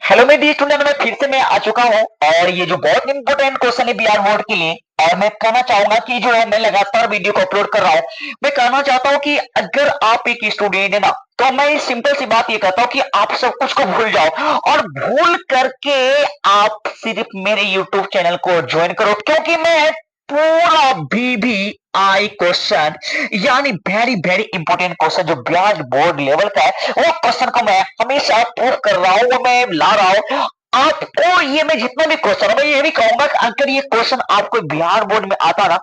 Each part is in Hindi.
हेलो मेरे डियर स्टूडेंट, मैं फिर से मैं आ चुका हूँ और ये जो बहुत इंपॉर्टेंट क्वेश्चन है बिहार बोर्ड के लिए। और मैं कहना चाहूंगा कि जो है मैं लगातार वीडियो को अपलोड कर रहा हूँ। मैं कहना चाहता हूँ कि अगर आप एक स्टूडेंट है ना, तो मैं सिंपल सी बात ये कहता हूँ कि आप सब कुछ को भूल जाओ और भूल करके आप सिर्फ मेरे यूट्यूब चैनल को ज्वाइन करो, क्योंकि मैं पूरा भी आई क्वेश्चन यानी वेरी वेरी इंपॉर्टेंट क्वेश्चन जो बिहार बोर्ड लेवल का है, वो क्वेश्चन को मैं हमेशा प्रूव कर रहा हूँ, वो मैं ला रहा हूँ आपको। ये मैं जितना भी क्वेश्चन है, मैं ये भी कहूंगा कि अगर ये क्वेश्चन आपको बिहार बोर्ड में आता ना,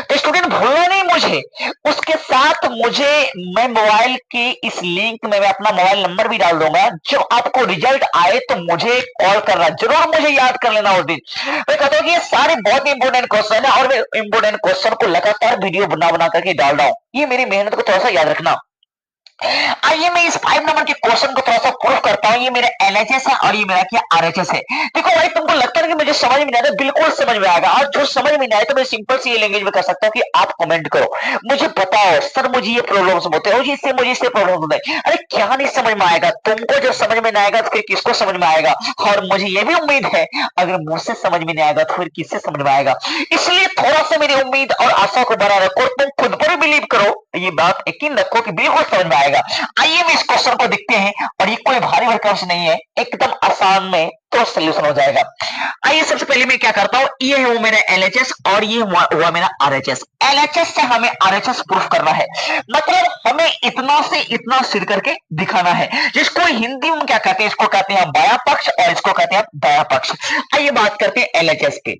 तो स्टूडेंट भूलना नहीं मुझे। उसके साथ मुझे, मैं मोबाइल के इस लिंक में मैं अपना मोबाइल नंबर भी डाल दूंगा। जो आपको रिजल्ट आए तो मुझे कॉल करना, जरूर मुझे याद कर लेना उस दिन। मैं कहता हूँ कि ये सारे बहुत इंपॉर्टेंट क्वेश्चन है और मैं इंपॉर्टेंट क्वेश्चन को लगातार वीडियो बना बना करके डाल रहा हूँ। ये मेरी मेहनत को थोड़ा सा याद रखना। आइए मैं इस 5 नंबर के क्वेश्चन को थोड़ा सा प्रूव करता हूँ। ये मेरा एलएचएस है और ये मेरा क्या आरएचएस है। देखो भाई, तुमको लगता है कि मुझे समझ में नहीं आता, बिल्कुल समझ में आएगा। और जो समझ में नहीं आए तो मैं सिंपल सी ये लैंग्वेज में कर सकता हूँ कि आप कमेंट करो, मुझे बताओ सर मुझे ये प्रॉब्लम्स होते हैं और इससे मुझे इससे प्रॉब्लम होता है। अरे क्या नहीं समझ में आएगा तुमको? जब समझ में नहीं आएगा तो फिर किसको समझ में आएगा? और मुझे ये भी उम्मीद है अगर मुझसे समझ में नहीं आएगा तो फिर किससे समझ में आएगा। इसलिए थोड़ा सा मेरी उम्मीद और आशा को बना रखो, तुम खुद पर बिलीव करो, ये बात यकीन रखो कि बिल्कुल समझ में आएगा। आइए मैं इस क्वेश्चन को देखते हैं और ये कोई भारी भरकम से नहीं है, एकदम आसान में तो सोल्यूशन हो जाएगा। आइए सबसे पहले मैं क्या करता हूं, ये है वो मेरा एलएचएस और ये हुआ मेरा आरएचएस। एलएचएस से हमें आरएचएस प्रूफ करना है, मतलब हमें इतना से इतना सिर करके दिखाना है, जिसको हिंदी में क्या कहते हैं, इसको कहते हैं बायां पक्ष और इसको कहते हैं दायां पक्ष। आइए बात करते हैं एलएचएस के।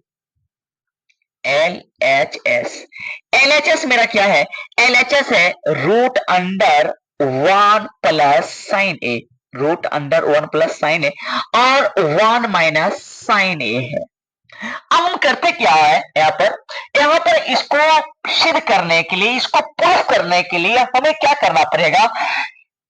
L H S, L H S मेरा क्या है? एल एच एस है रूट अंडर 1 प्लस साइन ए, रूट अंडर 1 प्लस साइन ए और 1 माइनस साइन ए है। अब हम करते क्या है यहाँ पर इसको सिद्ध करने के लिए, इसको प्रूफ करने के लिए हमें क्या करना पड़ेगा?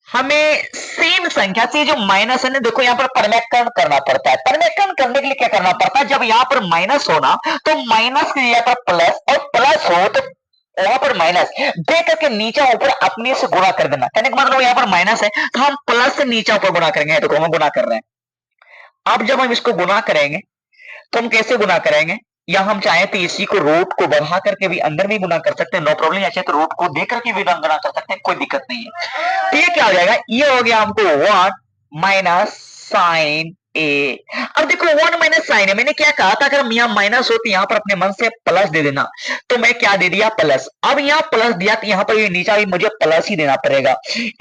हमें सेम संख्या से जो माइनस है ना, देखो यहाँ पर परमेकरण करना पड़ता है। परमेकरण करने के लिए क्या करना पड़ता है? जब यहाँ पर माइनस हो ना, तो माइनस के यहाँ पर प्लस और प्लस हो तो वहां पर माइनस दे करके नीचे ऊपर अपने से गुणा कर देना। कहने का मतलब यहाँ पर माइनस है तो हम प्लस से नीचे ऊपर गुणा करेंगे, तो हम गुणा कर रहे हैं। अब जब हम इसको गुणा करेंगे तो हम कैसे गुणा करेंगे? या हम चाहे तो इसी को रूट को बढ़ा करके भी अंदर भी गुणा कर सकते हैं, नो प्रॉब्लम। ऐसे तो रूट को दे करके भी गुणा कर सकते हैं, कोई दिक्कत नहीं है। तो ये क्या हो जाएगा? ये हो गया हमको 1 माइनस साइन ए। अब देखो 1 माइनस साइन है, मैंने क्या कहा था, अगर यहाँ माइनस हो तो यहाँ पर अपने मन से प्लस दे देना। तो मैं क्या दे दिया? प्लस। अब यहाँ प्लस दिया तो यहाँ पर ये नीचा भी मुझे प्लस ही देना पड़ेगा।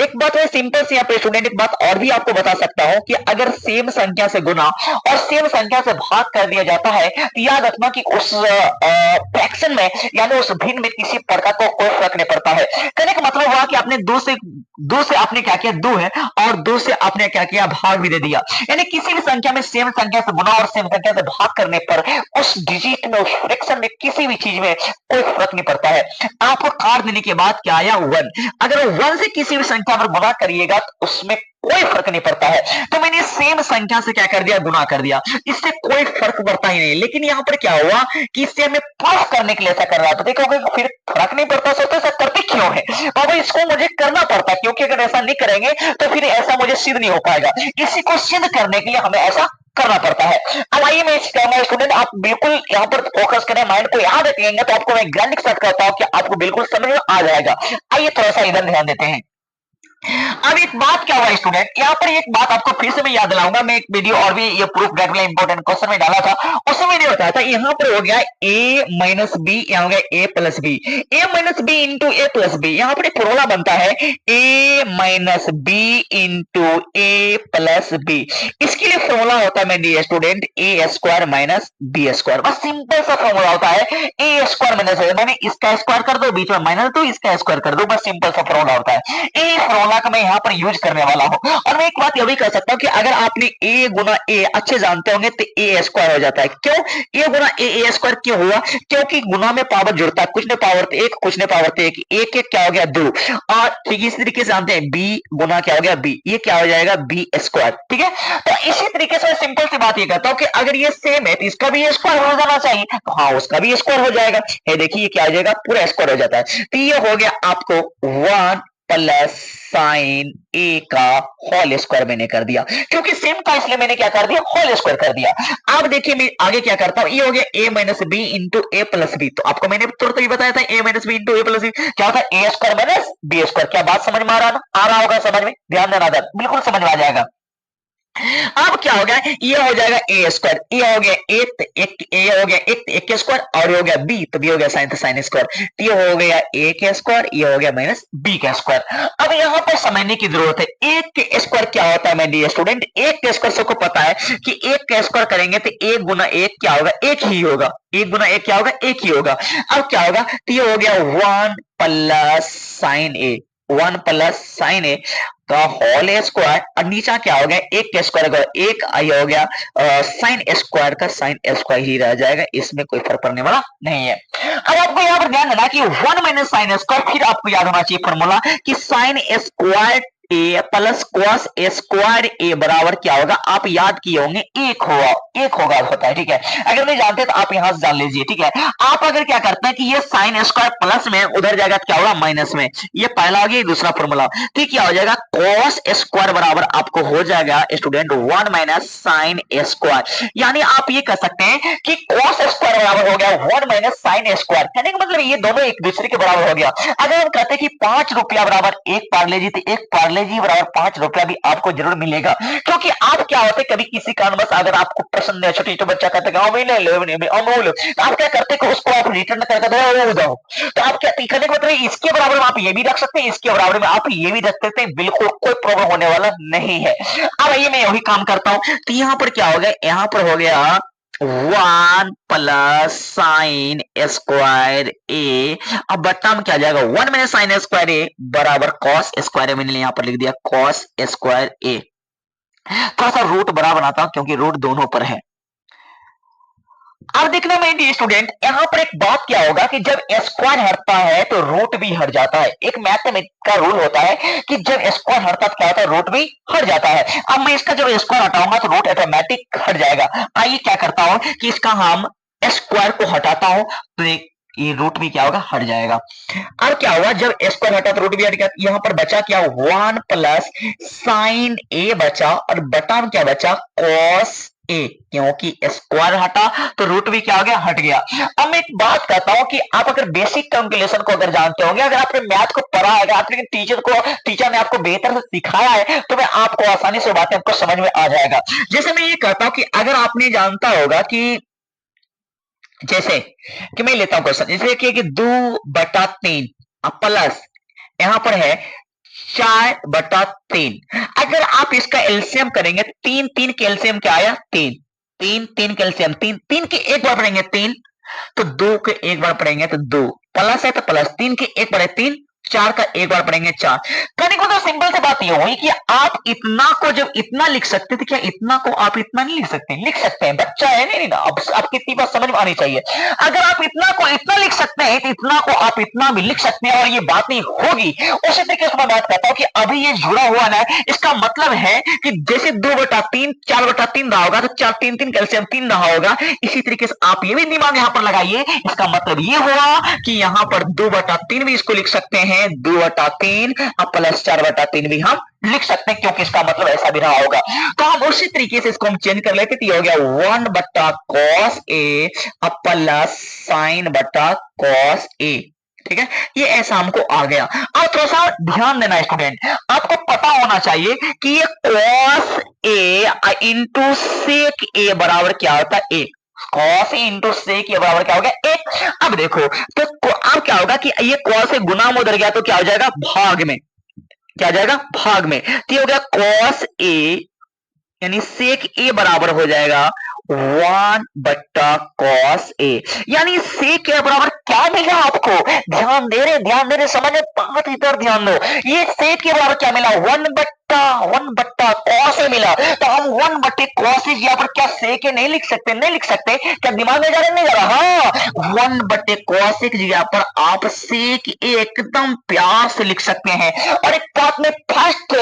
एक बात है सिंपल सी, यहाँ पे स्टूडेंट एक बात और भी आपको बता सकता हूँ कि अगर सेम संख्या से गुना और सेम संख्या से भाग कर दिया जाता है तो याद रखना कि उस फ्रैक्शन में यानी उस भिन्न में किसी प्रकार को कोई फर्क नहीं पड़ता है। कहने का मतलब हुआ कि आपने दो से आपने क्या किया? दो है और दो से आपने क्या किया? भाग भी दे दिया। यानी किसी भी संख्या में सेम संख्या से गुना और सेम संख्या से भाग करने पर उस डिजिट में, उस फ्रैक्शन में, किसी भी चीज में कोई फर्क नहीं पड़ता है। आपको काट देने के बाद क्या आया? 1। अगर 1 से किसी भी संख्या पर गुना करिएगा तो उसमें कोई फर्क नहीं पड़ता है। तो मैंने सेम संख्या से क्या कर दिया? गुना कर दिया, इससे कोई फर्क पड़ता ही नहीं। लेकिन यहाँ पर क्या हुआ कि इससे हमें प्रूफ करने के लिए ऐसा कर रहा था। देखोगे फिर फर्क नहीं पड़ता, सोचते ऐसा करते क्यों है बाबा? इसको मुझे करना पड़ता, क्योंकि अगर ऐसा नहीं करेंगे तो फिर ऐसा मुझे सिद्ध नहीं हो पाएगा। इसी को सिद्ध करने के लिए हमें ऐसा करना पड़ता है। अब आइए मैं स्टूडेंट, आप बिल्कुल यहाँ पर फोकस करें, माइंड को याद रखेंगे तो आपको मैं गारंटी के साथ कहता हूँ कि आपको बिल्कुल समझ में आ जाएगा। आइए थोड़ा सा इधर ध्यान देते हैं। अब एक बात क्या हुआ स्टूडेंट, यहाँ पर एक बात आपको फिर से मैं याद दिलाऊंगा। मैं एक वीडियो और भी ये प्रूफ गेट वाला इंपॉर्टेंट क्वेश्चन में डाला था, उसमें मैंने बताया था यहाँ पर हो गया a माइनस बी, यहाँ हो गया a plus B, a minus B into A plus B. यहाँ पर एक फॉर्मूला बनता है a minus B into A plus B. इसके लिए फॉर्मूला होता है मेरे student A square minus B square. बस सिंपल सा फॉर्मूला होता है ए स्क्वायर माइनस, मैंने इसका स्क्वायर कर दो, बीच में माइनस दो, इसका स्क्वायर कर दो, बस सिंपल सा फॉर्मूला होता है। ए फॉर्मूला का मैं यहाँ पर यूज करने वाला हूँ। और मैं एक बात यह भी कह सकता हूँ कि अगर आपने ए गुना ए अच्छे जानते होंगे तो ए स्क्वायर हो जाता है। क्यों ए गुना ए स्क्वायर क्यों हुआ? क्योंकि गुना में पावर जुड़ता है, कुछ ने पावर एक, कुछ ने पावर एक, एक एक क्या हो गया? 2। और ठीक इसी तरीके से जानते हैं बी गुना क्या हो गया? बी, ये क्या हो जाएगा? B square. ठीक है, तो इसी तरीके से सिंपल सी बात ये कहता हूँ कि अगर ये सेम है तो इसका भी स्क्वायर हो जाना चाहिए, तो हाँ उसका भी स्क्वायर हो जाएगा। देखिए क्या हो जाएगा? पूरा स्क्वायर हो जाता है। तो ये हो गया आपको 1 प्लस साइन ए का होल स्क्वायर मैंने कर दिया, क्योंकि सेम था इसलिए मैंने क्या कर दिया, होल स्क्वायर कर दिया। अब देखिए मैं आगे क्या करता हूं, ये हो गया ए minus B into A plus B. तो आपको मैंने तुरंत ही बताया था ए minus B into A plus B क्या होता है, ए स्क्वायर माइनस बी स्क्वायर। क्या बात समझ में आ रहा ना, आ रहा होगा समझ में, ध्यान देना था, बिल्कुल समझ में आ जाएगा। अब क्या हो गया, ये हो जाएगा ए स्क्वायर, ये हो गया एक ए हो गया एक के स्क्वायर, और ये हो गया बी, तो बी हो गया साइन स्क्वायर, तो ये हो गया ए के स्क्वायर, ये हो गया माइनस बी का स्क्वायर। अब यहाँ पर समझने की जरूरत है, एक के स्क्वायर क्या होता है मेरे डियर स्टूडेंट, एक के स्क्वायर सबको पता है कि एक के स्क्वायर करेंगे तो एक गुना एक क्या होगा, एक ही होगा, एक गुना एक क्या होगा, एक ही होगा। अब क्या होगा, तो ये हो गया 1 प्लस साइन ए, 1 प्लस साइन ए का होल स्क्वायर, और नीचा क्या हो गया, एक के स्क्वायर का एक आई हो गया साइन स्क्वायर का साइन स्क्वायर ही रह जाएगा, इसमें कोई फर्क पड़ने वाला नहीं है। अब आपको यहाँ पर ध्यान देना कि 1 माइनस साइन स्क्वायर, फिर आपको याद होना चाहिए फॉर्मूला कि sine square A plus cos A square ए बराबर क्या होगा, आप याद किए होंगे एक होगा होता है, ठीक है। अगर नहीं जानते तो आप यहां से जान लीजिए, ठीक है। आप अगर क्या करते हैं कि ये साइन स्क्वायर प्लस में उधर जाएगा तो क्या होगा माइनस में, ये पहला हो गया, दूसरा फॉर्मूला, ठीक, क्या हो जाएगा कॉस स्क्वायर बराबर आपको हो जाएगा स्टूडेंट 1 माइनस साइन स्क्वायर। यानी आप ये कह सकते हैं कि कॉस स्क्वायर बराबर हो गया 1 माइनस साइन स्क्वायर, कहने का मतलब ये दोनों एक दूसरे के बराबर हो गया। अगर हम कहते हैं कि 5 रुपया बराबर एक पार्ले जी, तो एक पार्ले जी बराबर 5 रुपया भी आपको जरूर मिलेगा, क्योंकि आप क्या होते कभी किसी कारणवश अगर आपको पसंद है, छोटे छोटे बच्चा कहते हैं अमूल, तो आप क्या करते हैं उसको आप रिटर्न करके दो, तो आप क्या कहने का मतलब इसके बराबर में आप ये भी रख सकते हैं, इसके बराबर में आप ये भी रख सकते हैं, बिल्कुल कोई प्रॉब्लम होने वाला नहीं है। अब आइए मैं वही काम करता हूं, तो यहाँ पर क्या हो गया, यहाँ पर हो गया 1 प्लस साइन स्क्वायर ए, अब बट्टा में क्या जाएगा 1 माइनस साइन स्क्वायर ए बराबर कॉस स्क्वायर ए, मैंने यहाँ पर लिख दिया कॉस स्क्वायर ए। थोड़ा सा रूट बड़ा बनाता हूं क्योंकि रूट दोनों पर है। अब देखना मेरे स्टूडेंट, यहाँ पर एक बात क्या होगा कि जब स्क्वायर हटता है तो रूट भी हट जाता है। एक मैथमेटिक्स का रूल होता है कि जब स्क्वायर हटता है तो क्या होता है, रूट भी हट जाता है। अब मैं इसका जब स्क्वायर हटाऊंगा तो रूट ऑटोमेटिक हट जाएगा। आइए क्या करता हूं कि इसका हम स्क्वायर को हटाता हूं, तो ये रूट भी क्या होगा, हट जाएगा। अब क्या हुआ, जब स्क्वायर हटा तो रूट भी हट गया, यहाँ पर बचा क्या 1 प्लस साइन ए बचा, और बटा में क्या बचा कॉस ए, क्योंकि स्क्वायर हटा तो रूट भी क्या हो गया, हट गया। अब मैं एक बात कहता हूं कि आप अगर बेसिक कैलकुलेशन को अगर जानते होंगे, अगर आपने मैथ को पढ़ा है, अगर आपने टीचर ने आपको बेहतर से सिखाया है, तो मैं आपको आसानी से बातें आपको समझ में आ जाएगा। जैसे मैं ये कहता हूं कि अगर आपने जानता होगा कि जैसे कि मैं लेता हूं क्वेश्चन, जैसे कि 2/3 प्लस यहां पर है 4/3, अगर आप इसका एलसीएम करेंगे, 3 3 के एलसीएम क्या आया 3, 3 3 के एलसीएम 3, 3 के एक बार पढ़ेंगे 3, तो 2 के एक बार पढ़ेंगे तो 2, प्लस है तो प्लस, 3 के एक बार 3, 4 का एक बार पढ़ेंगे 4। कहने को तो सिंपल से बात ये हुई कि आप इतना को जब इतना लिख सकते थे, क्या इतना को आप इतना नहीं लिख सकते, लिख सकते हैं, बच्चा है नहीं ना, अब आपकी इतनी बात समझ में आनी चाहिए। अगर आप इतना को इतना लिख सकते हैं तो इतना को आप इतना भी लिख सकते हैं, और ये बात नहीं होगी। उसी तरीके से मैं बात करता हूं कि अभी ये जुड़ा हुआ ना, इसका मतलब है कि जैसे 2/3 4/3 रहा होगा, तो 4 3 3 कैल्शियम 3 रहा होगा, इसी तरीके से आप ये भी दिमाग यहां पर लगाइए, इसका मतलब ये हुआ कि यहां पर 2/3 भी इसको लिख सकते हैं, 2/3 अब प्लस 4/3 भी हम लिख सकते हैं, क्योंकि इसका मतलब ऐसा भी रहा होगा। तो हम उसी तरीके से इसको हम चेंज कर लेते, तो हो गया 1/cos ए अब प्लस साइन बटा कॉस ए, ठीक है, ये ऐसा हमको आ गया। अब थोड़ा सा ध्यान देना स्टूडेंट, आपको पता होना चाहिए कि ये cos a इंटू सेक ए बराबर क्या होता है, एक cos ए इंटू सेक ए बराबर क्या हो गया, एक। अब देखो तो अब क्या होगा कि ये cos से गुना में उधर गया तो क्या हो जाएगा, भाग में, क्या आ जाएगा, भाग में, तो ये हो गया cos ए यानी सेक ए बराबर हो जाएगा 1/cos ए, यानी सेक ए बराबर क्या मिला आपको, ध्यान दे रहे समझ में, बात इधर ध्यान दो, ये सेक के बराबर क्या मिला 1/cos ए मिला, तो हम 1/cos ए यहाँ पर क्या सेक ए नहीं लिख सकते, नहीं लिख सकते, क्या दिमाग में जा रहा नहीं जा रहा, हाँ 1/cos ए की जगह पर आप सेक ए एकदम प्यार से लिख सकते हैं। और एक बात में फर्स्ट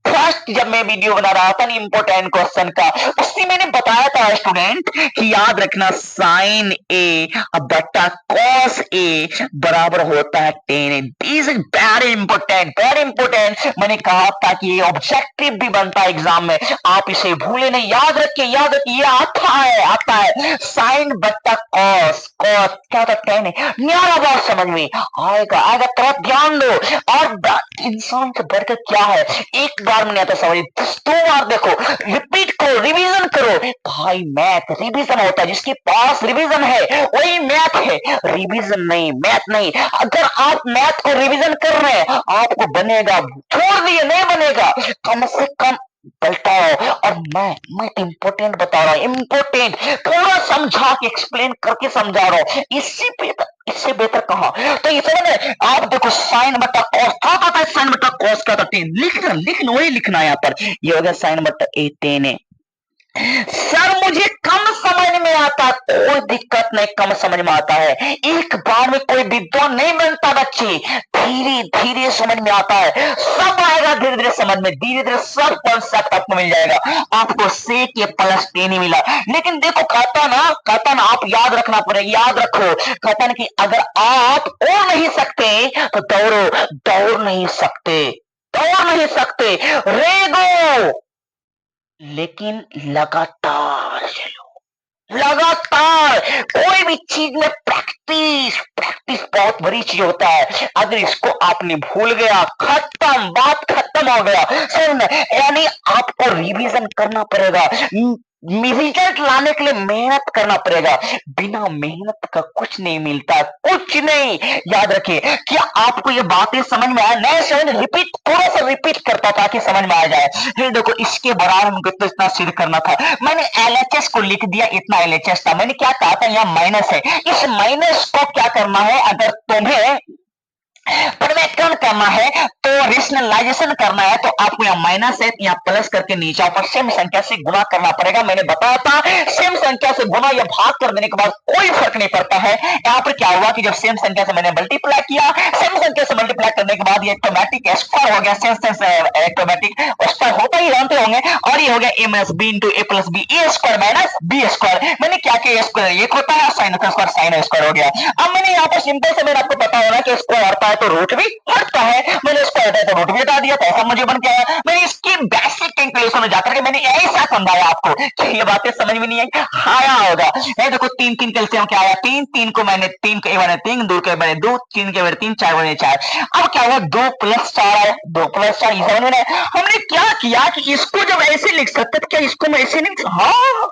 फर्स्ट जब मैं वीडियो बना रहा था इम्पोर्टेंट क्वेश्चन का, उससे मैंने बताया था स्टूडेंट कि याद रखना साइन ए बट्टा कॉस ए बराबर होता है ten A. This is very important, very important. मैंने कहा था कि ये ऑब्जेक्टिव भी बनता है एग्जाम में, आप इसे भूले नहीं, याद रखिए, याद रखिए, ये आता है, आता है। साइन बट्टा कॉस, कॉस क्या होता है टेन ए। न्यारा बात समझ में आएगा, आएगा, थोड़ा ध्यान दो। और इंसान से बढ़कर क्या है, एक बार में नहीं आता समझ, 2 बार देखो, रिपीट करो, रिवीजन करो। भाई मैथ रिवीजन होता है, जिसके पास रिवीजन है वही मैथ है, रिवीजन नहीं, मैथ नहीं। अगर आप मैथ को रिवीजन कर रहे हैं आपको बनेगा, छोड़ दिए नहीं बनेगा, कम से कम बताओ। और मैं इंपोर्टेंट बता रहा हूं, इंपोर्टेंट पूरा समझा के एक्सप्लेन करके समझा रहा हूं, इससे बेहतर कहा। तो ये समझ में, आप देखो साइन बटा कॉस क्या होता है, साइन बटा कॉस क्या होता है, लिखना वही लिखना है यहाँ पर। ये हो गया साइन बटा ए टेन ए। सर मुझे कम समझ में आता, कोई दिक्कत नहीं, कम समझ में आता है, एक बार में कोई विद्वान नहीं बनता बच्चे, धीरे धीरे समझ में आता है, सब आएगा धीरे धीरे समझ में, धीरे धीरे सब कॉन्सेप्ट आपको मिल जाएगा। आपको सेक ये प्लस टेन ही मिला, लेकिन देखो कहता ना आप याद रखना पड़ेगा, याद रखो, कहता ना कि अगर आप ओ नहीं सकते तो दौड़ो, दौड़ नहीं सकते, दौड़ नहीं सकते, रेगो, लेकिन लगातार चलो, लगातार। कोई भी चीज में प्रैक्टिस, प्रैक्टिस बहुत बड़ी चीज होता है। अगर इसको आपने भूल गया, खत्म, बात खत्म हो गया, समझ, यानी आपको रिवीजन करना पड़ेगा, रिजल्ट लाने के लिए मेहनत करना पड़ेगा, बिना मेहनत का कुछ नहीं मिलता, कुछ नहीं। याद रखिए, क्या आपको ये बातें समझ में आया, नहीं समझ, रिपीट, थोड़ा सा रिपीट करता ताकि समझ में आ जाए। फिर देखो इसके बराबर हमको तो इतना सिद्ध करना था, मैंने एलएचएस को लिख दिया, इतना एलएचएस था। मैंने क्या कहा था, यहाँ माइनस है, इस माइनस को क्या करना है, अगर तुम्हें परिवर्तन करना है तो रेशनलाइजेशन करना है, तो आपको यहाँ माइनस है, यहाँ प्लस करके नीचे ऊपर सेम संख्या से गुणा करना पड़ेगा। मैंने बताया था सेम संख्या से गुणा या भाग कर देने के बाद कोई फर्क नहीं पड़ता है। यहाँ पर क्या हुआ कि जब सेम संख्या से मैंने मल्टीप्लाई किया, सेम संख्या से मल्टीप्लाई करने के बाद ये ऑटोमेटिक स्क्वायर हो गया, सेम ऑटोमेटिक स्क्वायर होता ही जानते होंगे, और ये हो गया ए minus B into A plus B, A square minus B square. मैंने क्या किया, स्क्वायर एक होता है, साइन का स्क्वायर साइन स्क्वायर हो गया। अब मैंने यहाँ पर सिंपल से, मैंने आपको पता होना कि स्क्वायर हटता है तो रूट भी हटता है, मैंने इसको हटाया तो रूट भी हटा दिया, तो ऐसा मुझे बन गया। मैंने इसकी बेसिक कैलकुलेशन में जाकर के मैंने ऐसा समझाया आपको कि ये बातें समझ में नहीं आई, आया होगा। ये देखो 3 3 कैल्सियम क्या आया, 3 3 को मैंने 3 के बने 3, 2 के बने 2, 3 के बने 3, 4 बने 4। अब क्या हुआ, 2 प्लस 4 आया, 2 प्लस 4, ये समझ में। हमने क्या किया कि इसको जब ऐसे लिख सकते, क्या इसको मैं ऐसे नहीं, हाँ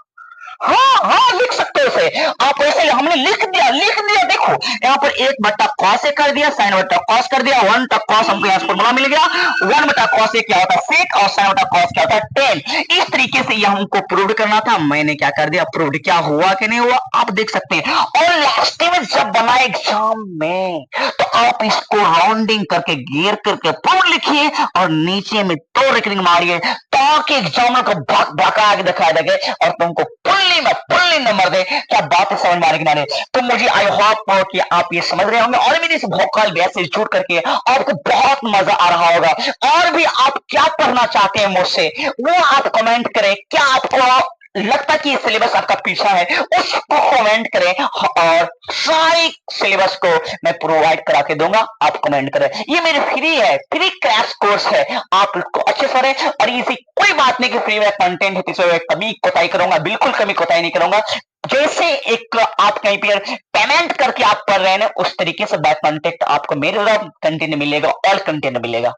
हाँ हाँ लिख सकते हो उसे आप ऐसे, हमने लिख दिया, लिख दिया। देखो यहाँ पर 1 बट्टा कॉस ए कर दिया, साइन बट्टा कॉस कर दिया, 1 बट्टा कॉस हमको यहाँ फॉर्मूला मिल गया, 1 बट्टा कॉस ए क्या होता है सेक, और साइन बट्टा कॉस क्या होता है टेन। इस तरीके से यह हमको प्रूव करना था, मैंने क्या कर दिया, प्रूव। क्या हुआ कि नहीं हुआ आप देख सकते हैं। और लास्ट में जब बना एग्जाम में तो आप इसको राउंडिंग करके गियर करके प्रूव लिखिए और नीचे में 2 रेकरिंग मारिए, ताकि एग्जामिनर को भक भका के दिखाई देगा और तुमको फुल्ली नंबर दे। क्या बात है समझ में आने की नारे। तो मुझे आई होप कि आप ये समझ रहे होंगे, और मेरी इस भोकाल बेस से छूट करके आपको बहुत मजा आ रहा होगा। और भी आप क्या पढ़ना चाहते हैं मुझसे वो आप कमेंट करें, क्या आपको लगता है कि ये सिलेबस आपका पीछा है उसको कमेंट करें, और सारी सिलेबस को मैं प्रोवाइड करा के दूंगा, आप कमेंट करें। ये मेरी फ्री है, फ्री क्रैश कोर्स है, आप इसको अच्छे से पढ़ें। और इसी कोई बात नहीं कि फ्री में कंटेंट है, इसमें कभी कोताही करूंगा, बिल्कुल कभी कोताही नहीं करूंगा। जैसे एक आप कहीं पर पेमेंट करके आप पढ़ रहे हैं उस तरीके से बैक कंटेंट आपको मेरे कंटेंट मिलेगा, ऑल कंटेंट मिलेगा।